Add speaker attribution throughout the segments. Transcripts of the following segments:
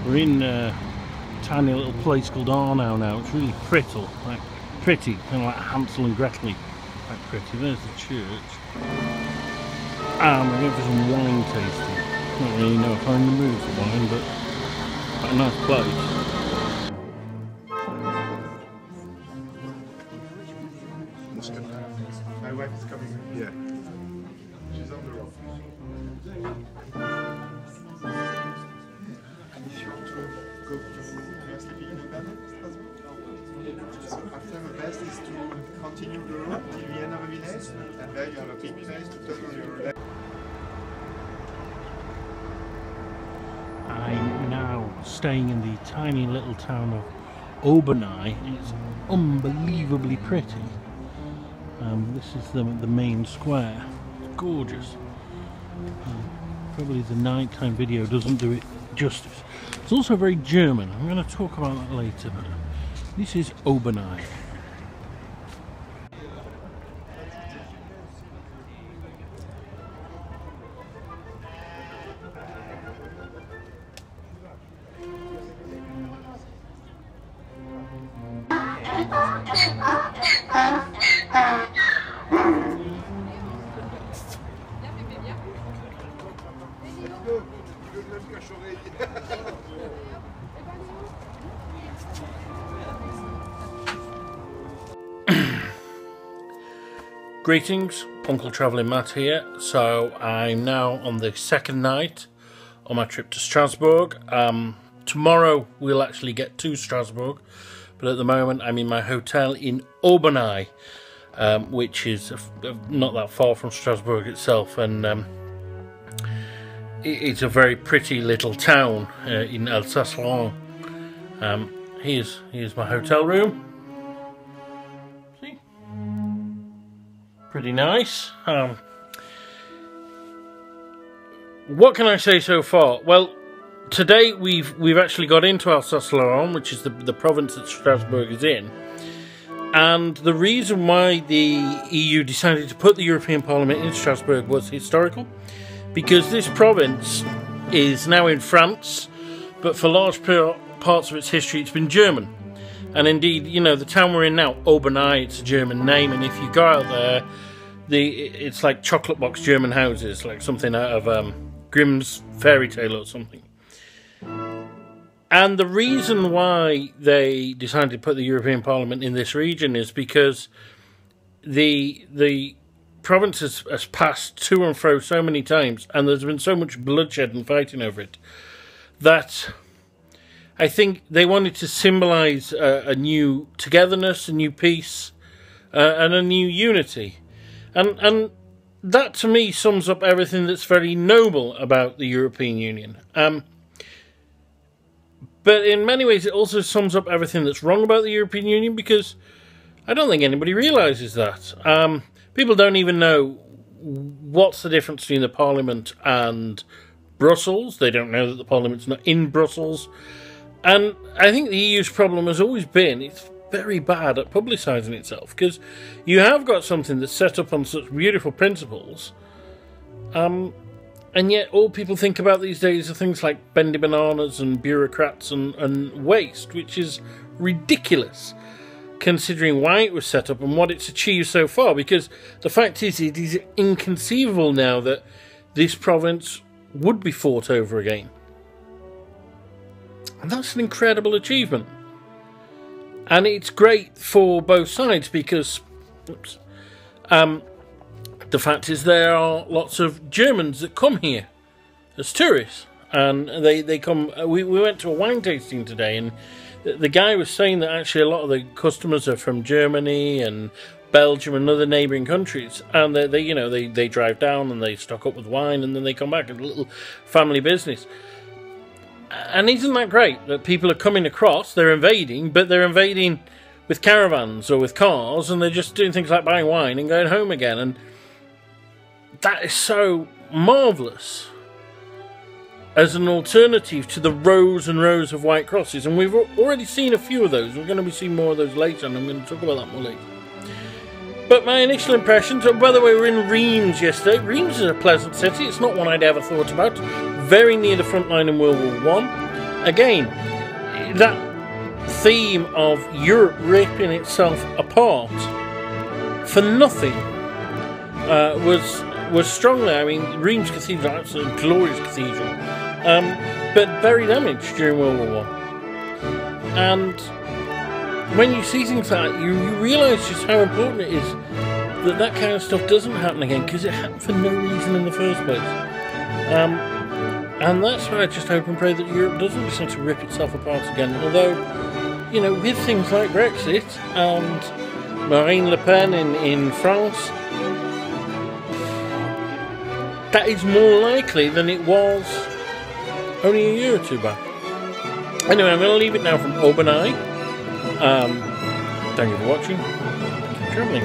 Speaker 1: We're in a tiny little place called Arnau now. It's really pretty, kind of like Hansel and Gretel, quite pretty. There's the church. And we're going for some wine tasting. I don't really know if I'm in the mood for wine, but quite a nice place.
Speaker 2: My wife is coming. Yeah. She's on the road. If you want to go to sleeping in Obernai, Strasbourg, so after the best is to continue the road till the end of the village, and there you have a big place to turn on your left.
Speaker 1: I'm now staying in the tiny little town of Obernai. It's unbelievably pretty. This is the main square. It's gorgeous. Probably the nighttime video doesn't do it justice. It's also very German. I'm going to talk about that later, but this is Obernai. Greetings, Uncle Travelling Matt here. So I'm now on the second night on my trip to Strasbourg. Tomorrow we'll actually get to Strasbourg, but at the moment I'm in my hotel in Obernai, which is not that far from Strasbourg itself, and it's a very pretty little town in Alsace-Lorraine. Here's my hotel room. See? Pretty nice. What can I say so far? Well, today we've actually got into Alsace-Lorraine, which is the province that Strasbourg is in. And the reason why the EU decided to put the European Parliament in Strasbourg was historical, because this province is now in France, but for large parts of its history it's been German. And indeed, you know, the town we're in now, Obernai, it's a German name, and if you go out there, it's like chocolate box German houses, like something out of Grimm's fairy tale or something. And the reason why they decided to put the European Parliament in this region is because the province has passed to and fro so many times, and there's been so much bloodshed and fighting over it, that I think they wanted to symbolise a new togetherness, a new peace, and a new unity. And that to me sums up everything that's very noble about the European Union. But in many ways it also sums up everything that's wrong about the European Union, because I don't think anybody realises that. People don't even know what's the difference between the Parliament and Brussels. They don't know that the Parliament's not in Brussels. And I think the EU's problem has always been it's very bad at publicising itself, because you have got something that's set up on such beautiful principles, and yet all people think about these days are things like bendy bananas and bureaucrats and waste, which is ridiculous considering why it was set up and what it's achieved so far, because the fact is it is inconceivable now that this province would be fought over again. And that's an incredible achievement. And it's great for both sides because the fact is there are lots of Germans that come here as tourists. And they come... We went to a wine tasting today, and the guy was saying that actually a lot of the customers are from Germany and Belgium and other neighbouring countries, and they drive down and they stock up with wine, and then they come back. It's a little family business. And isn't that great that people are coming across, they're invading, but they're invading with caravans or with cars, and they're just doing things like buying wine and going home again. And that is so marvellous as an alternative to the rows and rows of white crosses. And we've already seen a few of those. We're going to be seeing more of those later, and I'm going to talk about that more later. But my initial impressions, by the way, we were in Reims yesterday. Reims is a pleasant city. It's not one I'd ever thought about. Very near the front line in World War I. again, that theme of Europe ripping itself apart for nothing was strong there. I mean, Reims Cathedral, absolutely glorious cathedral, but very damaged during World War I. And when you see things like that, you realise just how important it is that that kind of stuff doesn't happen again, because it happened for no reason in the first place. And that's why I just hope and pray that Europe doesn't decide to rip itself apart again. Although, you know, with things like Brexit and Marine Le Pen in France, that is more likely than it was only a year or two back. Anyway, I'm going to leave it now from Obernai. Thank you for watching. Keep travelling.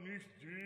Speaker 3: Nicht diese